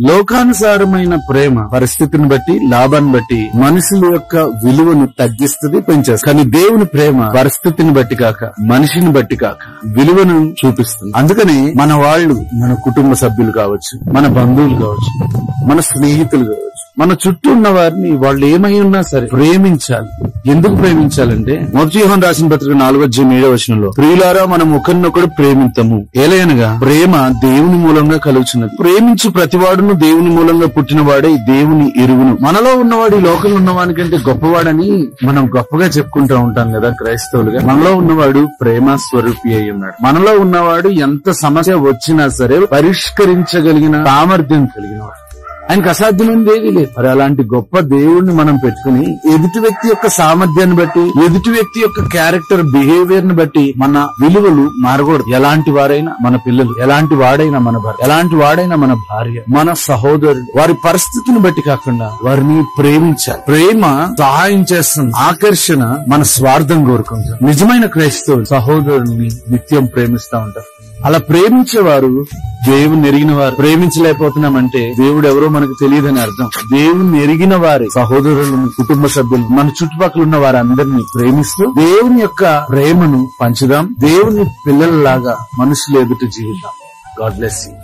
లోకానుసారమైన ప్రేమ పరిస్థితిని బట్టి, లాభాన్ని బట్టి మనుషుల యొక్క విలువను తగ్గిస్తుంది, పెంచేస్తుంది. కానీ దేవుని ప్రేమ పరిస్థితిని బట్టి కాక, మనిషిని బట్టి కాక విలువను చూపిస్తుంది. అందుకని మన వాళ్ళు, మన కుటుంబ సభ్యులు కావచ్చు, మన బంధువులు కావచ్చు, మన స్నేహితులు కావచ్చు, మన చుట్టూ ఉన్న వారిని వాళ్ళు ఏమై ఉన్నా సరే ప్రేమించాలి. ఎందుకు ప్రేమించాలంటే మొదటి యోహాను రాసిన పత్రిక 4:7 ప్రియులారా మనం ఒకరినొకడు ప్రేమింతము, ఏలయనగా ప్రేమ దేవుని మూలంగా కలుగుచున్నది. ప్రేమించు ప్రతివాడును దేవుని మూలంగా పుట్టినవాడే దేవుని ఎరుగును. మనలో ఉన్నవాడు ఈ లోకంలో ఉన్నవానికంటే గొప్పవాడని మనం గొప్పగా చెప్పుకుంటూ ఉంటాం కదా క్రైస్తవులుగా. మనలో ఉన్నవాడు ప్రేమ స్వరూపి అయి ఉన్నాడు. మనలో ఉన్నవాడు ఎంత సమస్య వచ్చినా సరే పరిష్కరించగలిగిన సామర్థ్యం కలిగినవాడు. ఆయనకు అసాధ్యమైనది ఏదీ లేదు. మరి అలాంటి గొప్ప దేవుణ్ణి మనం పెట్టుకుని ఎదుటి వ్యక్తి యొక్క సామర్థ్యాన్ని బట్టి, ఎదుటి వ్యక్తి యొక్క క్యారెక్టర్ బిహేవియర్ ని బట్టి మన విలువలు మారకూడదు. ఎలాంటి వారైనా మన పిల్లలు, ఎలాంటి వాడైనా మన భర్త, ఎలాంటి వాడైనా మన భార్య, మన సహోదరుడు, వారి పరిస్థితిని బట్టి కాకుండా వారిని ప్రేమించాలి. ప్రేమ సహాయం చేస్తుంది, ఆకర్షణ మన స్వార్థం కోరుకుంటారు. నిజమైన క్రైస్తవులు సహోదరుడిని నిత్యం ప్రేమిస్తూ ఉంటారు. అలా ప్రేమించేవారు దేవుని ఎరిగిన వారు. ప్రేమించలేకపోతున్నామంటే దేవుడు ఎవరో మనకు తెలియదని అర్థం. దేవుని ఎరిగిన వారి సహోదరులను, కుటుంబ సభ్యులు, మన చుట్టుపక్కల ఉన్న వారందరినీ ప్రేమిస్తూ దేవుని యొక్క ప్రేమను పంచుదాం. దేవుని పిల్లలలాగా మనుషులు ఎదుట జీవిద్దాం. God bless you.